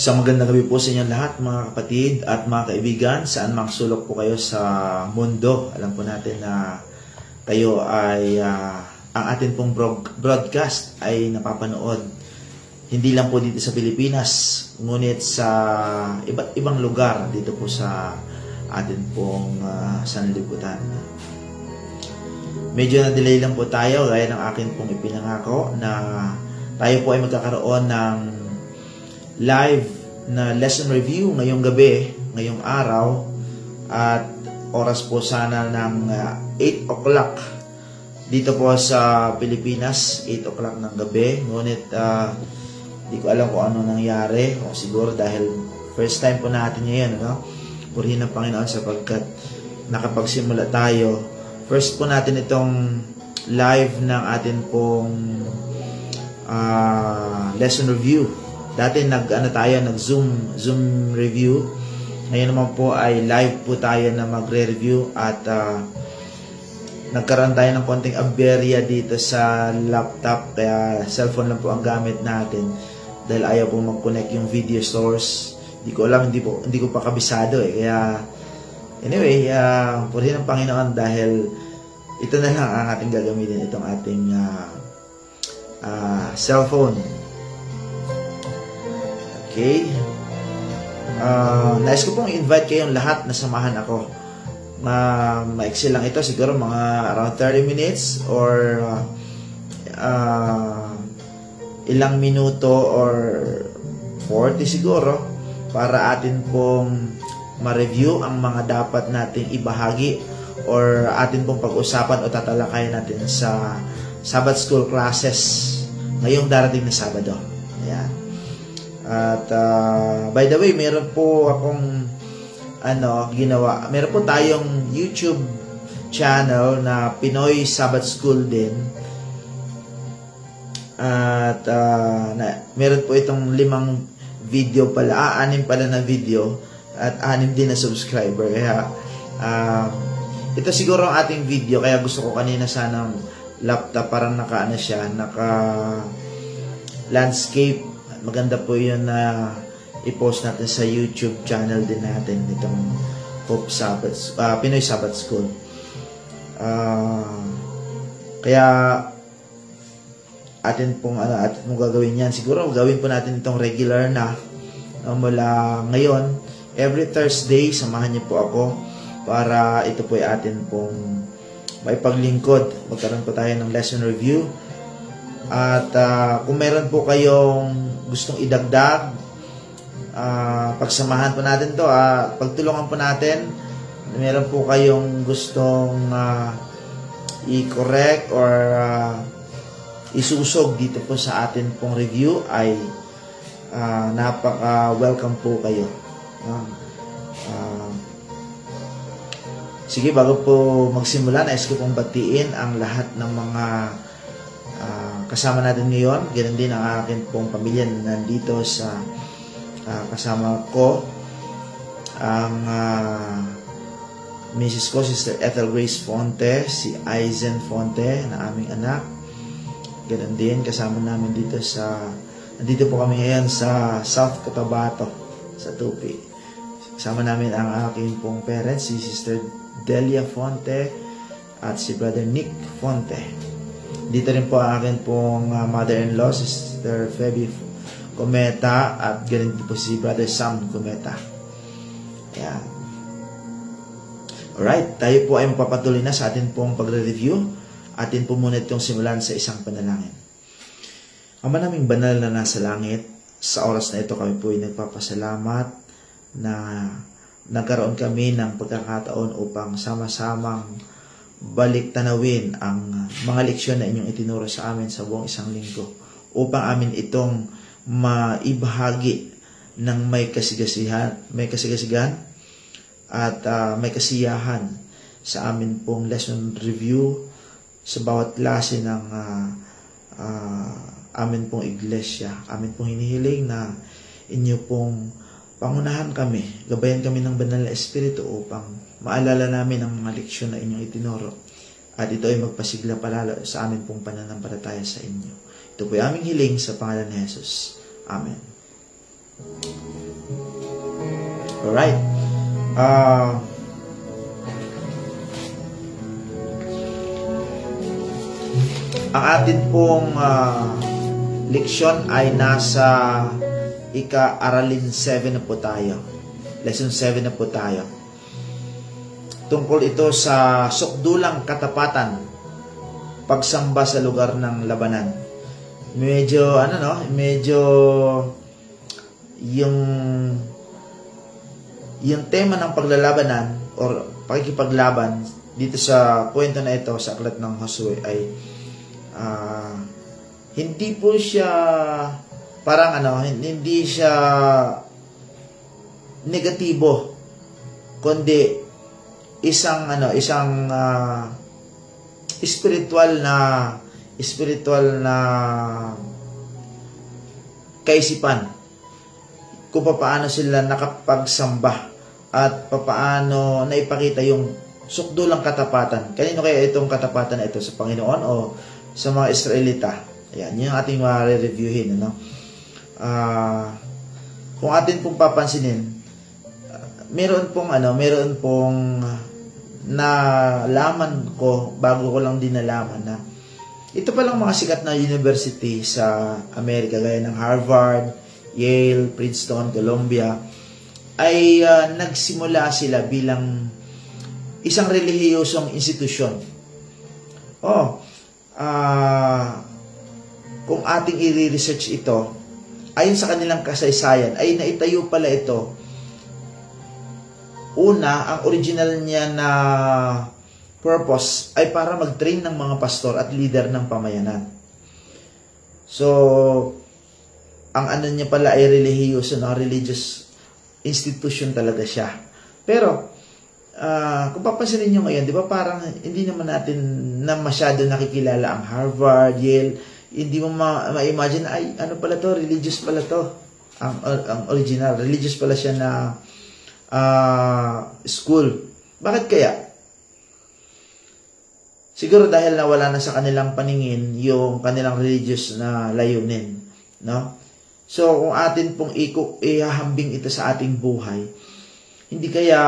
Isang magandang gabi po sa inyong lahat, mga kapatid at mga kaibigan, saan mang sulok po kayo sa mundo. Alam po natin na kayo ay ang atin pong broadcast ay napapanood hindi lang po dito sa Pilipinas, ngunit sa iba't ibang lugar dito po sa atin pong sanlibutan. Medyo na-delay lang po tayo gaya ng akin pong ipinangako na tayo po ay magkakaroon ng live na lesson review ngayong gabi, ngayong araw, at oras po sana ng 8 o'clock dito po sa Pilipinas, 8 o'clock ng gabi. Ngunit di ko alam kung ano nangyari, o siguro dahil first time po natin ngayon, no? Purihin ang Panginoon sapagkat nakapagsimula tayo. First po natin itong live ng atin pong lesson review. Dati nag-Zoom review. Ngayon naman po ay live po tayo na magre-review at nagkaroon tayo ng konting aberya dito sa laptop, kaya cellphone lang po ang gamit natin dahil ayaw po mag-connect yung video source. Hindi ko alam, hindi ko pa kabisado kaya anyway, purihin ang Panginoon dahil ito na lang ang ating gagamitin, itong ating cellphone. Okay. Nais ko pong invite kayong lahat na samahan ako. Maiksi lang ito, siguro mga around 30 minutes or ilang minuto or 40 siguro para atin pong ma-review ang mga dapat nating ibahagi or atin pong pag-usapan o tatalakayan natin sa Sabbath School classes ngayong darating na Sabado. Ayan. At by the way, meron po akong ginawa. Meron po tayong YouTube channel na Pinoy Sabbath School din. At meron po itong 5 video pala, 6 pala na video at 6 din na subscriber. Kaya ito siguro ang ating video, kaya gusto ko kanina sanang laptop, parang naka landscape. Maganda po yun na i-post natin sa YouTube channel din natin itong Pinoy Sabbath School. Kaya atin pong gagawin yan. Siguro gawin po natin itong regular na mula ngayon. Every Thursday, samahan niyo po ako para ito po ay atin pong maipaglingkod. Magkaroon po tayo ng lesson review. At kung meron po kayong gustong idagdag, pagsamahan po natin to, pagtulungan po natin. Meron po kayong gustong i-correct or isusog dito po sa atin pong review, ay napaka-welcome po kayo. Sige, bago po magsimula, nais ko pong batiin ang lahat ng mga kasama natin ngayon. Ganun din ang akin pong pamilya na nandito sa kasama ko. Ang Mrs. ko, Sister Ethel Grace Fonte, si Aizen Fonte na aming anak. Ganun din, kasama namin dito nandito po kami ngayon sa South Cotabato, sa Tupi. Kasama namin ang aking pong parents, si Sister Delia Fonte at si Brother Nick Fonte. Dito rin po ang akin pong mother-in-law, Sister Feby Cometa, at ganun din po si Brother Sam Cometa. Ayan. Alright, tayo po ay mapapatuloy na sa atin pong pagre-review. Atin po muna itong simulan sa isang panalangin. Ama naming banal na nasa langit, sa oras na ito kami po ay nagpapasalamat na nagkaroon kami ng pagkakataon upang sama-samang balik tanawin ang mga leksyon na inyong itinuro sa amin sa buong isang linggo, upang amin itong maibahagi ng may kasigasigan at may kasiyahan sa amin pong lesson review sa bawat klase ng amin pong iglesia. Amin pong hinihiling na inyo pong pangunahan kami, gabayan kami ng banal na Espiritu upang maalala namin ang mga leksyon na inyong itinuro at ito ay magpasigla palalo sa amin pong pananampalataya sa inyo. Ito po ay aming hiling sa pangalan ni Jesus. Amen. Alright. Ang atin pong leksyon ay nasa ika-aralin 7 na po tayo. Lesson 7 na po tayo. Tungkol ito sa sukdulang katapatan, pagsamba sa lugar ng labanan. Medyo, medyo yung tema ng paglalabanan or pakikipaglaban dito sa kwento na ito sa aklat ng Josue ay hindi po siya parang hindi siya negatibo, kundi isang spiritual na kaisipan kung paano sila nakapagsamba at paano naipakita yung sukdulang katapatan. Kanino kaya itong katapatan na ito? Sa Panginoon o sa mga Israelita? Ayan, yun yung ating ma-reviewin. Kung atin pong papansinin, meron pong nalaman ko, bago ko lang din nalaman na ito palang mga sikat na university sa Amerika, gaya ng Harvard, Yale, Princeton, Columbia, ay nagsimula sila bilang isang relihiyosong institusyon. Kung ating i-research ito, ayon sa kanilang kasaysayan, ay naitayo pala ito. Una, ang original niya na purpose ay para mag-train ng mga pastor at leader ng pamayanan. So, ang niya pala ay religious, religious institution talaga siya. Pero, kung papansinin nyo ngayon, di ba parang hindi naman natin na masyado nakikilala ang Harvard, Yale. Hindi mo ma-imagine, ay pala to, religious pala to. Ang original, religious pala siya na school. Bakit kaya? Siguro dahil nawala na sa kanilang paningin yung kanilang religious na layunin, no? So, kung atin pong ihahambing ito sa ating buhay, hindi kaya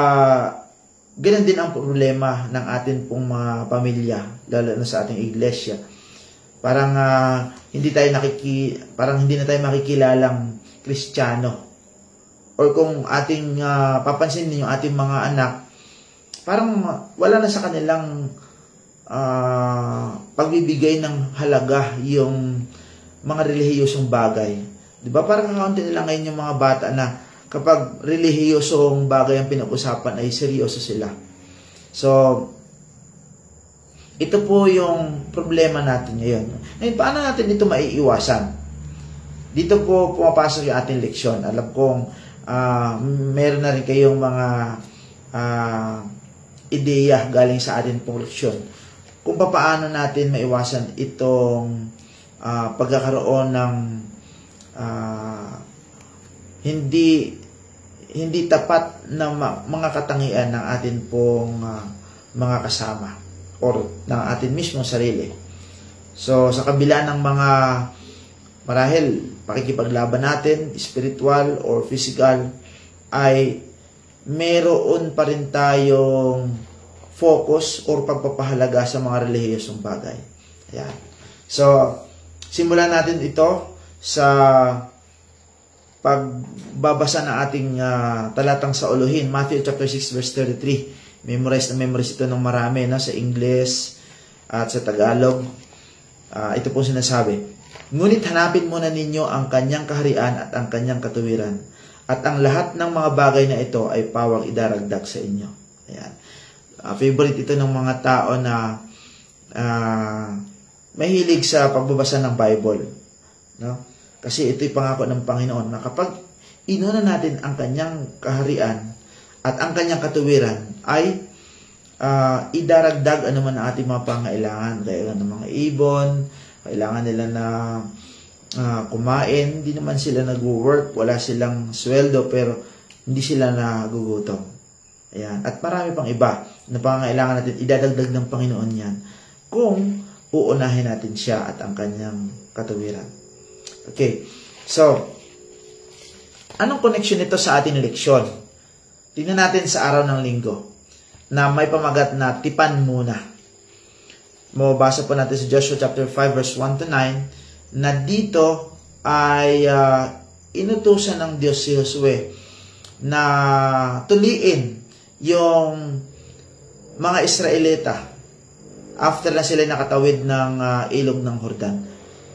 ganun din ang problema ng atin pong mga pamilya, lalo na sa ating iglesia. Parang hindi na tayo makikilalang Kristiyano. Or kung ating papansinin yung ating mga anak, parang wala na sa kanilang pagbibigay ng halaga yung mga relihiyosong bagay. Diba? Parang kakaunti nila ngayon yung mga bata na kapag relihiyosong bagay ang pinag-usapan ay seryoso sila. So, ito po yung problema natin ngayon. Ngayon, paano natin ito maiiwasan? Dito po pumapasok yung ating leksyon. Alam kong meron na rin kayong mga ideya galing sa ating pong leksyon kung paano natin maiwasan itong pagkakaroon ng hindi tapat na mga katangian ng atin pong mga kasama or ng atin mismong sarili. So, sa kabila ng mga marahil pakikipaglaban natin, spiritual or physical, ay meron pa rin tayong focus or pagpapahalaga sa mga relihiyosong bagay. Ayan. So, simulan natin ito sa pagbabasa ng ating talatang sa Uluhin, Matthew chapter 6 verse 33. Memorize ito ng marami sa English at sa Tagalog. Ito po sinasabi, "Ngunit hanapin muna ninyo ang kanyang kaharian at ang kanyang katuwiran, at ang lahat ng mga bagay na ito ay pawang idaragdag sa inyo." Ayan. Favorite ito ng mga tao na mahilig sa pagbabasa ng Bible, no? Kasi ito'y pangako ng Panginoon na kapag inuna natin ang kanyang kaharian at ang kanyang katuwiran, ay idaragdag anuman ang ating mga pangailangan. Kaya ng mga ibon, kailangan nila na kumain, hindi naman sila nag-work, wala silang sweldo, pero hindi sila nagugutom. Ayan. At marami pang iba na pangailangan natin, idadagdag ng Panginoon yan kung uunahin natin siya at ang kanyang katuwiran. Okay. So, anong connection nito sa ating leksyon? Tingnan natin sa araw ng linggo na may pamagat na tipan muna. Mabasa po natin sa Joshua chapter 5 verse 1 to 9 na dito ay inutusan ng Diyos si Josue na tuliin yung mga Israelita after na sila nakatawid ng ilog ng Jordan.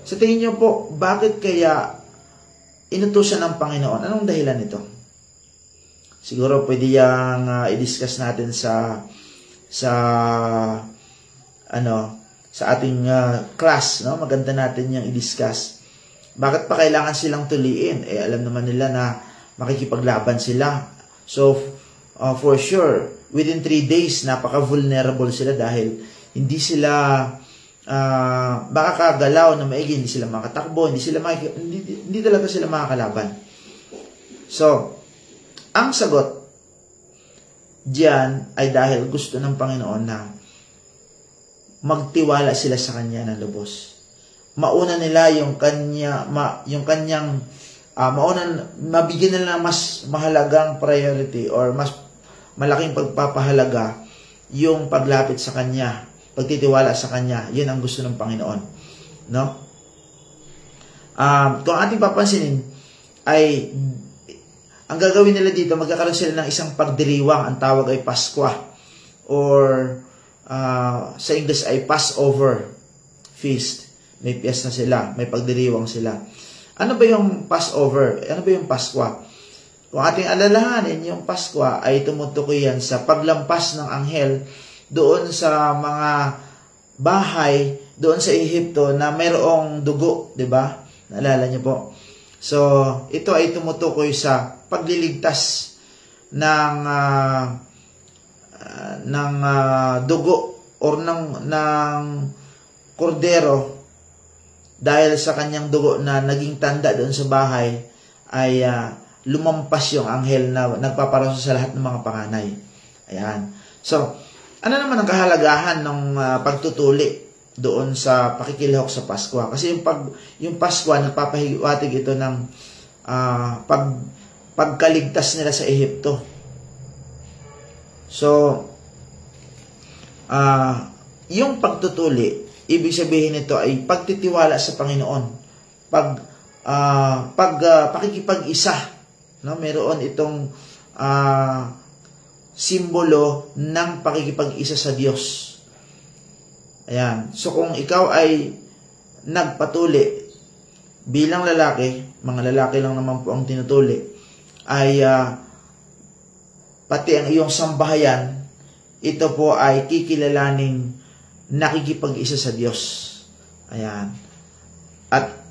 Sa tingin niyo po, bakit kaya inutusan ng Panginoon? Anong dahilan nito? Siguro pwede yang i-discuss natin sa ating class, no? Maganda natin yang i-discuss. Bakit pa kailangan silang tuliin? Alam naman nila na makikipaglaban sila. So for sure, within 3 days napaka-vulnerable sila dahil hindi sila makakagalaw na maigi, hindi sila makatakbo, hindi talaga sila makakalaban. So, ang sagot diyan ay dahil gusto ng Panginoon na magtiwala sila sa Kanya ng lubos. Mauna nila mabigyan nila ng mas mahalagang priority or mas malaking pagpapahalaga yung paglapit sa Kanya, pagtitiwala sa Kanya. Yun ang gusto ng Panginoon, no? Kung ating papansinin ay ang gagawin nila dito, magkakaroon sila ng isang pagdiriwang. Ang tawag ay Paskwa or sa English ay Passover feast. May piyesta sila, may pagdiriwang sila. Ano ba yung Passover? Ano ba yung Paskwa? Kung ating alalahanin, yung Paskwa ay tumutukoy yan sa paglampas ng anghel doon sa mga bahay doon sa Ehipto na mayroong dugo, di ba? Naalala niyo po. So, ito ay tumutukoy sa pagliligtas ng dugo or ng kordero dahil sa kanyang dugo na naging tanda doon sa bahay ay lumampas yung anghel na nagpaparosa sa lahat ng mga panganay. Ayan. So, ano naman ang kahalagahan ng pagtutuli doon sa pakikilahok sa Paskwa? Kasi yung Paskwa, nagpapahiwatig ito ng pagkaligtas nila sa Ehipto. So, yung pagtutuli, ibig sabihin nito ay pagtitiwala sa Panginoon. Pakikipag-isa. No? Meron itong simbolo ng pakikipag-isa sa Diyos. Ayan. So, kung ikaw ay nagpatuli bilang lalaki, mga lalaki lang naman po ang tinutuli, ay pati ang iyong sambahayan, ito po ay kikilalaning nakikipag-isa sa Diyos. Ayan. At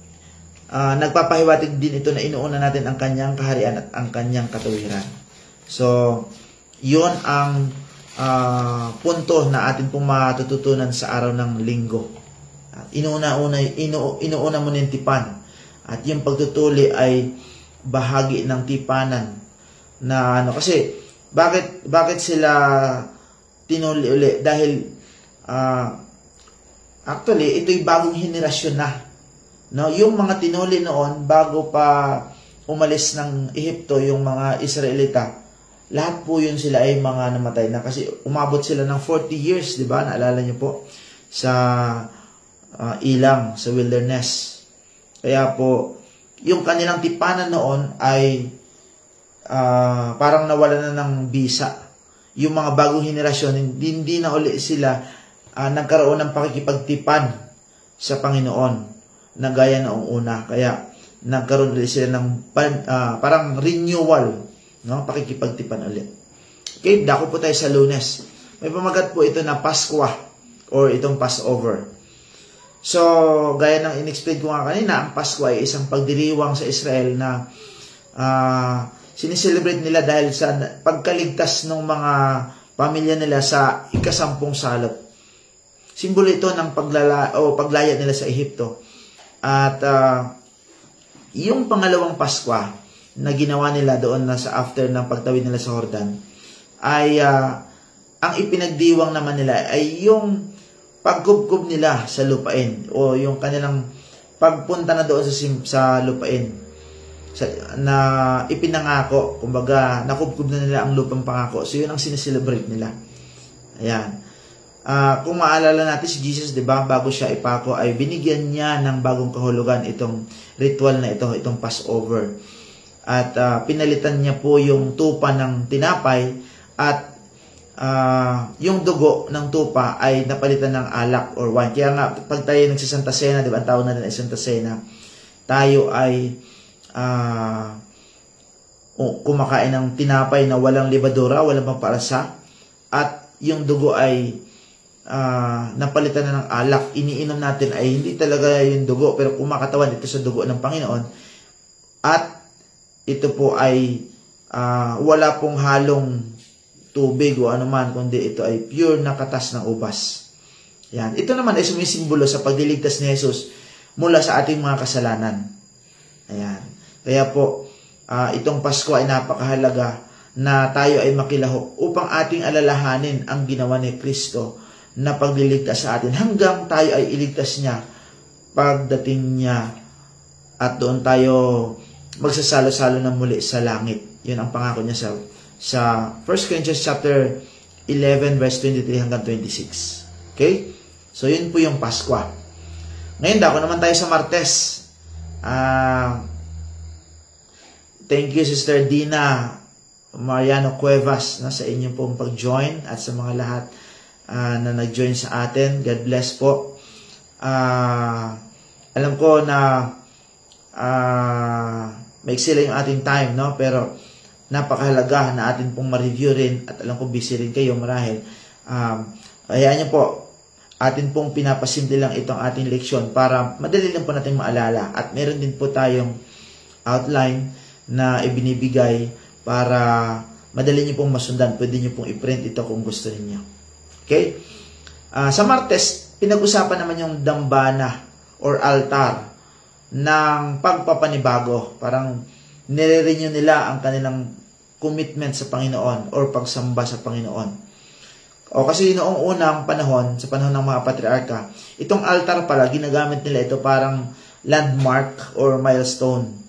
nagpapahiwatig din ito na inuuna natin ang kanyang kaharian at ang kanyang katuwiran. So, yun ang punto na atin pong matututunan sa araw ng linggo. Inuuna mo ng tipan. At yung pagtutuli ay bahagi ng tipanan na kasi bakit sila tinuli uli? Dahil actually ito'y bagong henerasyon na, no? Yung mga tinuli noon bago pa umalis ng Ehipto yung mga Israelita, lahat po yun sila ay mga namatay na kasi umabot sila ng 40 years, di ba? Naalala niyo po sa ilang, sa wilderness. Kaya po, yung kanilang tipanan noon ay parang nawala na ng bisa. Yung mga bagong henerasyon, hindi na uli sila nagkaroon ng pakikipagtipan sa Panginoon na gaya noong una. Kaya nagkaroon ulit sila ng parang renewal, no? Pakikipagtipan ulit. Okay, dako po tayo sa Lunes. May pamagat po ito na Paskwa or itong Passover. So, gaya ng in-explain ko nga kanina, ang Paskwa ay isang pagdiriwang sa Israel na sineselebrate nila dahil sa pagkaligtas ng mga pamilya nila sa ika-10 salot. Simbolo ito ng paglaya nila sa Ehipto. At yung pangalawang Paskwa na ginawa nila doon na sa after ng pagtawid nila sa Jordan ay ang ipinagdiwang naman nila ay yung pagkubkob nila sa lupain o yung kanilang pagpunta na doon sa lupain. na ipinangako. Kumbaga, nakubkob na nila ang lupang pangako. So, yun ang sineselebrate nila. Ayan. Kung maalala natin si Jesus, di ba, bago siya ipako, ay binigyan niya ng bagong kahulugan itong ritual na ito, itong Passover. At pinalitan niya po yung tupa ng tinapay at yung dugo ng tupa ay napalitan ng alak or wine. Kaya nga, pag tayo nagsisanta Cena, di ba, ang tawag na rin ay Santa Cena, tayo ay kumakain ng tinapay na walang libadura, walang pampalasa, at yung dugo ay napalitan na ng alak. Iniinom natin ay hindi talaga yung dugo, pero kumakatawan ito sa dugo ng Panginoon. At ito po ay wala pong halong tubig o anuman, kundi ito ay pure na katas ng ubas. Yan. Ito naman ay sumisimbolo sa pagliligtas ni Jesus mula sa ating mga kasalanan. Ayan. Kaya po, itong Pasko ay napakahalaga na tayo ay makilahok upang ating alalahanin ang ginawa ni Kristo na pagliligtas sa atin hanggang tayo ay iligtas niya pagdating niya at doon tayo magsasalo-salo na muli sa langit. Yun ang pangako niya sa 1 Corinthians chapter 11 verse 23 hanggang 26. Okay? So yun po yung Pasko. Ngayon dako naman tayo sa Martes. Thank you Sister Dina Mariano Cuevas sa inyong pong pag-join at sa mga lahat na nag-join sa atin. God bless po. Alam ko na maiksi lang yung ating time, no? Pero napakahalaga na atin pong ma-review rin at alam ko busy rin kayo marahil. Hayaan niyo po, atin pong pinapasimple lang itong ating leksyon para madali lang po natin maalala at meron din po tayong outline na ibinibigay para madali niyo pong masundan. Pwede niyo pong i-print ito kung gusto niyo. Okay? Sa Martes, pinag-usapan naman yung dambana or altar ng pagpapanibago. Parang nire-renew nila ang kanilang commitment sa Panginoon or pagsamba sa Panginoon. O kasi noong unang panahon, sa panahon ng mga patriarka, itong altar pala, ginagamit nila ito parang landmark or milestone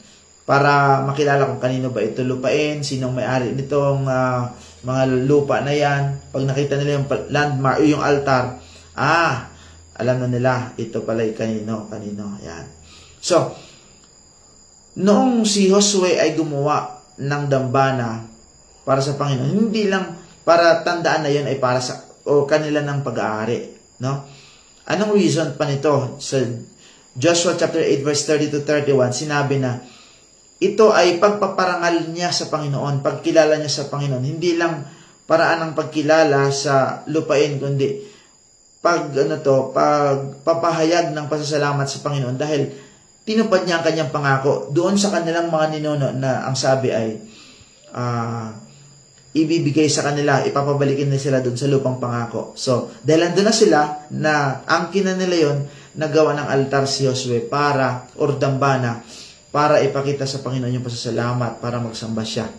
para makilala kung kanino ba ito lupain, sinong may-ari nitong mga lupa na yan. Pag nakita nila yung landmark o yung altar, alam na nila, ito pala kanino. Yan. So, noong si Josue ay gumawa ng dambana para sa Panginoon, hindi lang para tandaan na yun ay para sa o kanila ng pag-aari. No? Anong reason pa nito? Sa Joshua chapter 8 verse 30 to 31, sinabi na, ito ay pagpaparangal niya sa Panginoon, pagkilala niya sa Panginoon. Hindi lang paraan ng pagkilala sa lupain, kundi pagpapahayag ng pasasalamat sa Panginoon dahil tinupad niya ang kanyang pangako doon sa kanilang mga ninuno na ang sabi ay ibibigay sa kanila, ipapabalikin na sila doon sa lupang pangako. So, dahil andun na sila, na angkin na nila yon, nagawa ng altar si Josue or dambana, para ipakita sa Panginoon yung pasasalamat, para magsamba siya.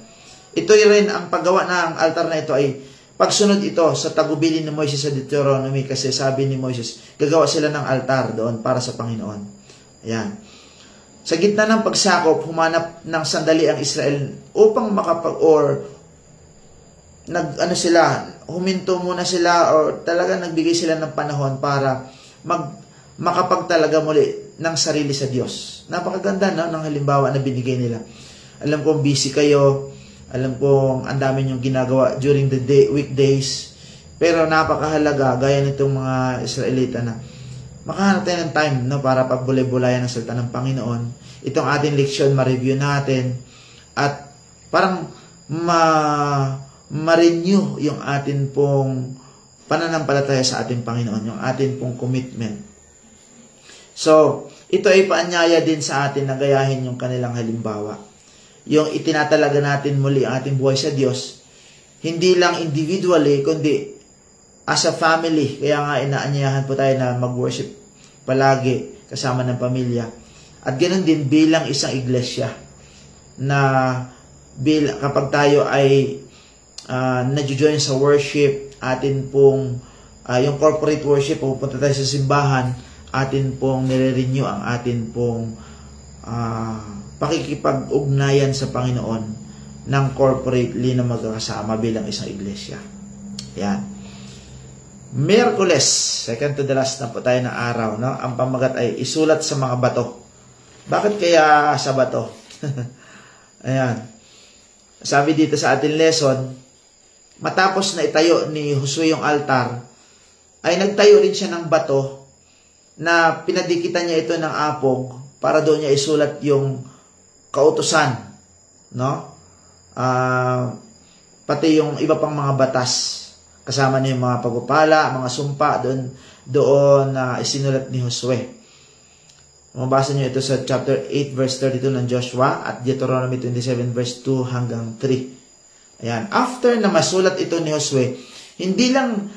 Ito rin, ang paggawa ng altar na ito ay pagsunod ito sa tagubilin ni Moises sa Deuteronomy, kasi sabi ni Moises, gagawa sila ng altar doon para sa Panginoon. Ayan. Sa gitna ng pagsakop, humanap ng sandali ang Israel upang huminto muna sila or talaga nagbigay sila ng panahon para makapagtalaga muli ng sarili sa Diyos. Napakaganda ng halimbawa na binigay nila. Alam kong busy kayo, alam kong ang dami niyong ginagawa during the weekdays, pero napakahalaga, gaya nitong mga Israelita na makahanap tayo ng time para pagbulay-bulayan ng salita ng Panginoon. Itong ating leksyon, ma-review natin at parang ma-renew yung atin pong pananampalataya sa ating Panginoon, yung atin pong commitment. So, ito ay paanyaya din sa atin na gayahin yung kanilang halimbawa. Yung itinatalaga natin muli ang ating buhay sa Diyos, hindi lang individually, kundi as a family. Kaya nga inaanyayahan po tayo na mag-worship palagi kasama ng pamilya. At ganoon din bilang isang iglesia na kapag tayo ay nag-join sa worship, atin pong yung corporate worship, pupunta tayo sa simbahan, atin pong nire-renew ang atin pong pakikipag-ugnayan sa Panginoon ng corporately na magkakasama bilang isang iglesia. Yan. Miyerkules, second to the last na po tayo ng araw, no? Ang pamagat ay isulat sa mga bato. Bakit kaya sa bato? Ayan. Sabi dito sa ating lesson, matapos na itayo ni Josue yung altar, ay nagtayo rin siya ng bato na pinadikitan niya ito ng apog para doon niya isulat yung kautusan, no? Pati yung iba pang mga batas, kasama na yung mga pagpapala, mga sumpa, doon na isinulat ni Josue. Mabasa niyo ito sa chapter 8 verse 32 ng Joshua at Deuteronomy 27 verse 2 hanggang 3. Ayan. After na masulat ito ni Josue, hindi lang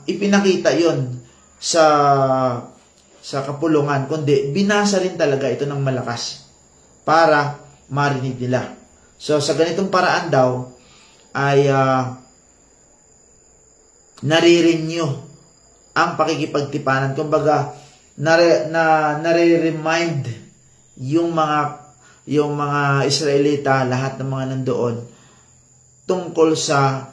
ipinakita yon sa kapulungan, kundi binasa rin talaga ito ng malakas para marinig nila. So sa ganitong paraan daw ay nare-renew ang pakikipagtipanan. Kumbaga nare-remind yung mga Israelita, lahat ng mga nandoon tungkol sa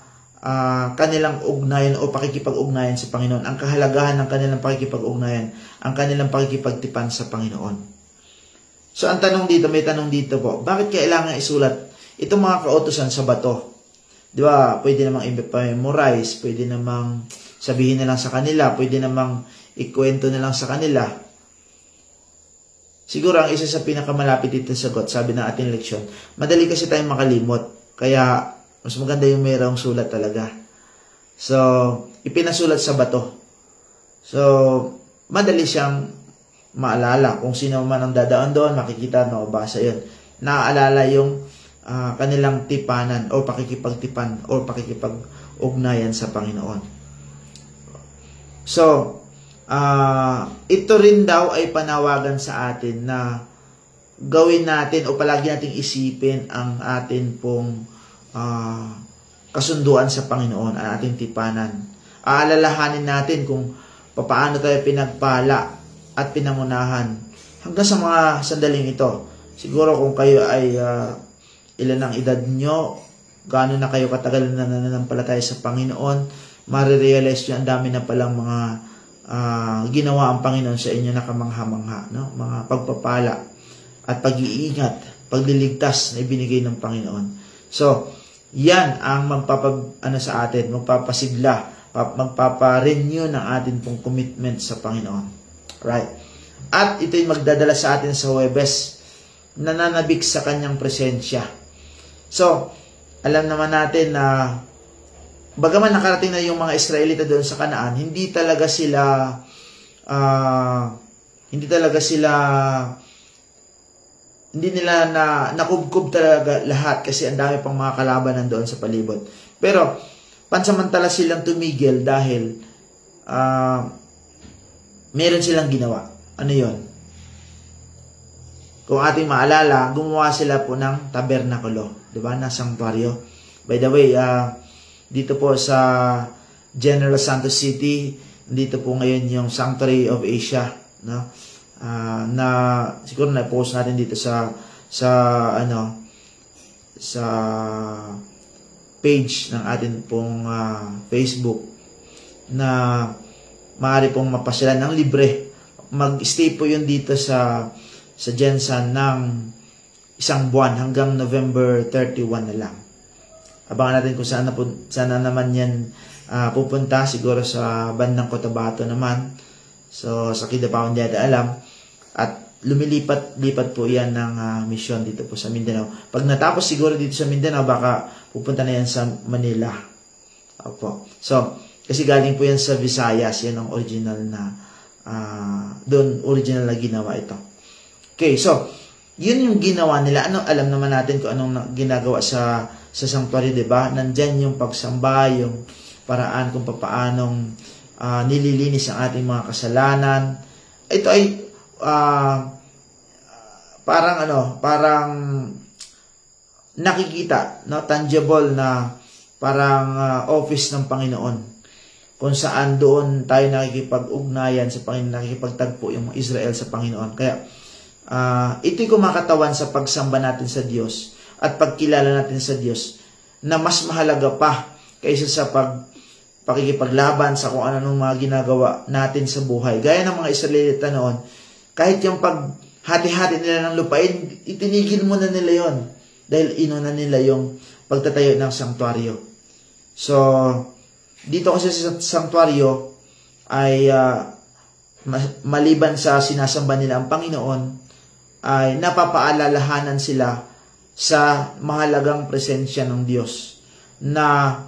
kanilang ugnayan o pakikipag-ugnayan sa Panginoon, ang kahalagahan ng kanilang pakikipag-ugnayan, ang kanilang pakikipagtipan sa Panginoon. So ang tanong dito, may tanong dito po, bakit kailangan isulat itong mga kautusan sa bato? Di ba, pwede namang i-memorize, pwede namang sabihin na lang sa kanila, pwede namang ikwento na lang sa kanila. Siguro ang isa sa pinakamalapit dito sa sagot, sabi ng ating leksyon, madali kasi tayong makalimot, kaya mas maganda yung mayroong sulat talaga. So, ipinasulat sa bato. So, madali siyang maalala. Kung sino man ang dadaan doon, makikita, mabasa yun. Naaalala yung kanilang tipanan o pakikipagtipan o pakikipag-ugnayan sa Panginoon. So, ito rin daw ay panawagan sa atin na gawin natin o palagi nating isipin ang atin pong kasunduan sa Panginoon, ang ating tipanan. Aalalahanin natin kung paano tayo pinagpala at pinangunahan hanggang sa mga sandaling ito. Siguro kung kayo ay ilan ang edad nyo, gaano na kayo katagal na nananampalataya sa Panginoon, marirealize nyo ang dami na palang mga ginawa ang Panginoon sa inyo na kamangha-mangha, no? Mga pagpapala at pag-iingat, pagliligtas na ibinigay ng Panginoon. So, yan ang sa atin, magpapasigla, magpaparenew ng atin pong commitment sa Panginoon. Right? At ito'y magdadala sa atin sa Huwebes, nananabik sa kanyang presensya. So, alam naman natin na bagaman nakarating na yung mga Israelita doon sa Kanaan, hindi nila nakubkob talaga lahat kasi ang dami pang mga kalaban nandoon sa palibot. Pero pansamantala silang tumigil dahil meron silang ginawa. Ano yon? Kung ating maalala, gumawa sila po ng tabernakulo, 'di ba? Na sanctuaryo. By the way, dito po sa General Santos City, dito po ngayon yung Sanctuary of Asia, no? Na siguro na-post natin dito sa page ng atin pong Facebook na maaari pong mapasyalan ng libre. Mag-stay po yun dito sa Jensan ng isang buwan hanggang November 31 na lang. Abangan natin kung saan naman yan pupunta, siguro sa bandang Cotabato naman. So, sa Kidapawan di alam. At lumilipat-lipat po yan ng misyon dito po sa Mindanao. Pag natapos siguro dito sa Mindanao, baka pupunta na yan sa Manila. Opo. So, kasi galing po yan sa Visayas. Yan ang original na, doon original na ginawa ito. Okay, so, yun yung ginawa nila. Alam naman natin kung anong ginagawa sa sanctuary, diba? Nandyan yung pagsamba, yung paraan kung paanong nililinis ang ating mga kasalanan. Ito ay parang nakikita, no, tangible na parang office ng Panginoon kung saan doon tayo nakikipag-ugnayan sa Panginoon, nakikipagtagpo yung Israel sa Panginoon. Kaya ito'y kumakatawan sa pagsamba natin sa Diyos at pagkilala natin sa Diyos na mas mahalaga pa kaysa sa pakikipaglaban sa kung ano nung mga ginagawa natin sa buhay. Gaya ng mga Israelita noon, kahit yung paghati-hati nila ng lupain, itinigil muna nila yon dahil inuna nila yung pagtatayo ng sanktuaryo. So, dito kasi sa sanktuaryo ay maliban sa sinasamba nila ang Panginoon, ay napapaalalahanan sila sa mahalagang presensya ng Diyos na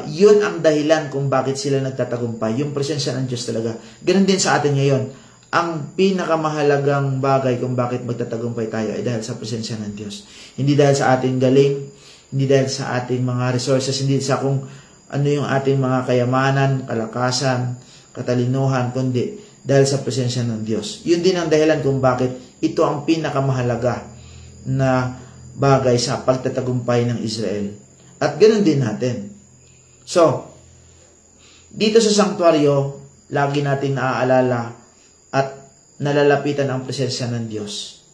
yun ang dahilan kung bakit sila nagtatagumpay. Yung presensya ng Diyos talaga. Ganun din sa atin ngayon. Ang pinakamahalagang bagay kung bakit magtatagumpay tayo ay dahil sa presensya ng Diyos. Hindi dahil sa ating galing, hindi dahil sa ating mga resources, hindi sa kung ano yung ating mga kayamanan, kalakasan, katalinuhan, kundi dahil sa presensya ng Diyos. Yun din ang dahilan kung bakit ito ang pinakamahalaga na bagay sa pagtatagumpay ng Israel. At ganoon din natin. So, dito sa sanktuaryo, lagi nating naaalala at nalalapitan ang presensya ng Diyos.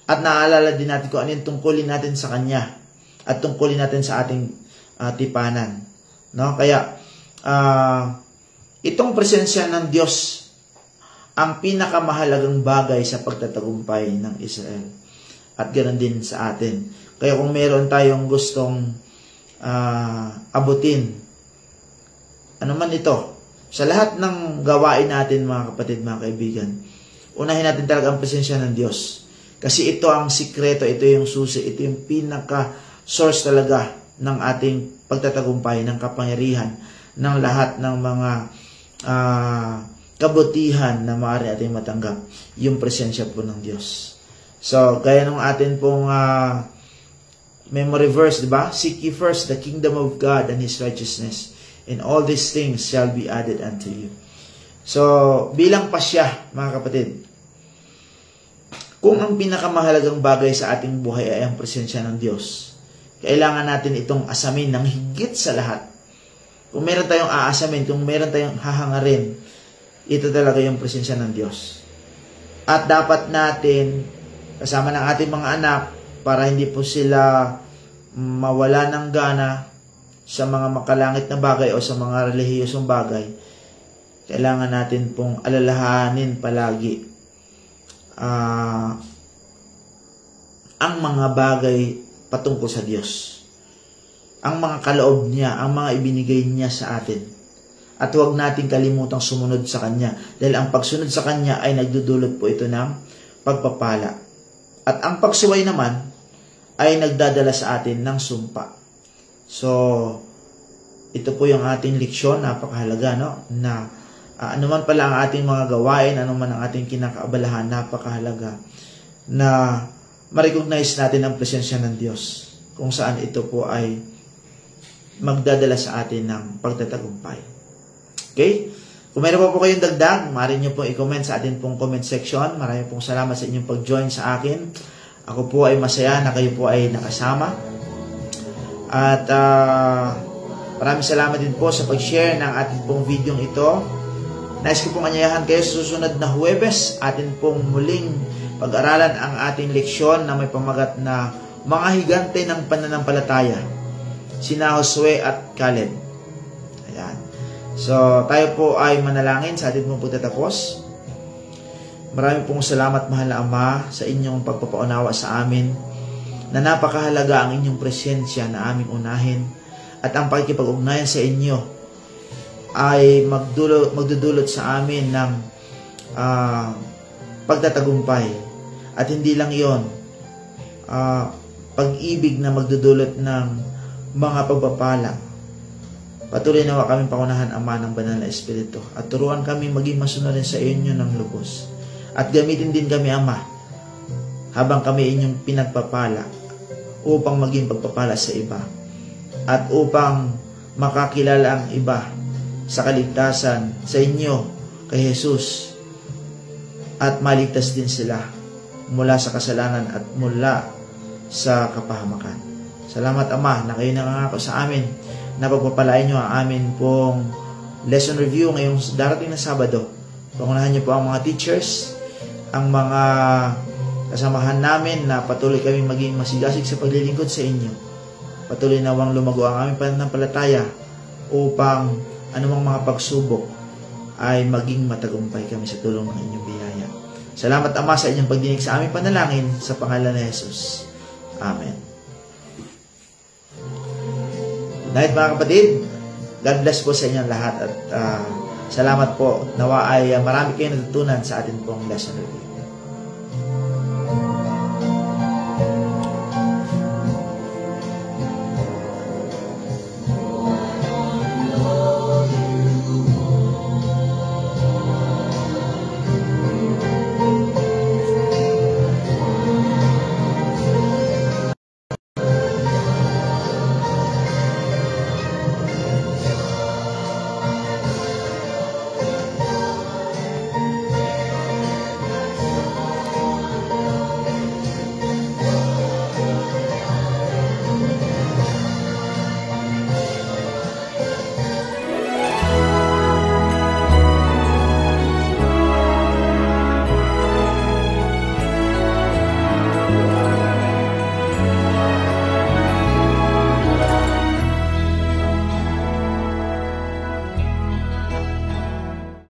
At naaalala din natin kung ano yung tungkulin natin sa Kanya at tungkulin natin sa ating tipanan. No? Kaya, itong presensya ng Diyos ang pinakamahalagang bagay sa pagtatagumpay ng Israel. At ganoon din sa atin. Kaya kung meron tayong gustong abutin, ano man ito, sa lahat ng gawain natin mga kapatid, mga kaibigan, unahin natin talaga ang presensya ng Diyos. Kasi ito ang sikreto, ito yung susi, ito yung pinaka-source talaga ng ating pagtatagumpay, ng kapangyarihan, ng lahat ng mga kabutihan na maaari ating matanggap, yung presensya po ng Diyos. So, gaya ng atin pong memory verse, diba? Seek ye first the kingdom of God and His righteousness, and all these things shall be added unto you. So, bilang pasya, mga kapatid, kung ang pinakamahalagang bagay sa ating buhay ay ang presensya ng Diyos, kailangan natin itong asamin ng higit sa lahat. Kung meron tayong aasamin, kung meron tayong hahangarin, ito talaga yung presensya ng Diyos. At dapat natin, kasama ng ating mga anak, para hindi po sila mawala ng gana sa mga makalangit na bagay o sa mga relihiyosong bagay, kailangan natin pong alalahanin palagi ang mga bagay patungkol sa Diyos. Ang mga kaloob niya, ang mga ibinigay niya sa atin. At huwag natin kalimutang sumunod sa Kanya. Dahil ang pagsunod sa Kanya ay nagdudulot po ito ng pagpapala. At ang pagsuway naman ay nagdadala sa atin ng sumpa. So, ito po yung ating leksyon, napakahalaga, no? Na anuman pala ang ating mga gawain, anuman ang ating kinakaabalahan, napakahalaga na ma-recognize natin ang presensya ng Diyos kung saan ito po ay magdadala sa atin ng pagtatagumpay. Okay? Kung meron po kayong dagdag, maaari nyo pong i-comment sa atin pong comment section. Maraming pong salamat sa inyong pag-join sa akin. Ako po ay masaya na kayo po ay nakasama. At maraming salamat din po sa pag-share ng ating pong video ito. Nais ko pong anyayahan kayo sa susunod na Huwebes, atin pong muling pag-aralan ang ating leksyon na may pamagat na mga higante ng pananampalataya, sina Josue at Caleb. Ayan. So, tayo po ay manalangin sa ating pong pagtatapos. Maraming pong salamat, mahal na Ama, sa inyong pagpapaunawa sa amin, na napakahalaga ang inyong presensya na aming unahin, at ang pakikipag-ugnayan sa inyo ay magdudulot sa amin ng pagtatagumpay. At hindi lang yon, pag-ibig na magdudulot ng mga pagpapala. Patuloy nawa kami pangunahan, Ama, ng Banal na Espiritu, at turuan kami maging masunod sa inyo ng lubos. At gamitin din kami, Ama, habang kami inyong pinagpapala, upang maging pagpapala sa iba, at upang makakilala ang iba sa kaligtasan sa inyo, kay Jesus, at maligtas din sila mula sa kasalanan at mula sa kapahamakan. Salamat, Ama, na kayo nangangako sa amin na pagpapalain nyo ang amin pong lesson review ngayong darating na Sabado. Pangunahan nyo po ang mga teachers ang mga kasamahan namin na patuloy kami maging masigasig sa paglilingkod sa inyo. Patuloy nawang lumago ang aming pananampalataya upang anumang mga pagsubok ay maging matagumpay kami sa tulong ng inyong biyaya. Salamat, Ama, sa inyong pagdinig sa aming panalangin sa pangalan ni Jesus. Amen. Night, mga kapatid, God bless po sa inyong lahat at salamat po. Nawa ay marami kayong natutunan sa atin pong lesson review.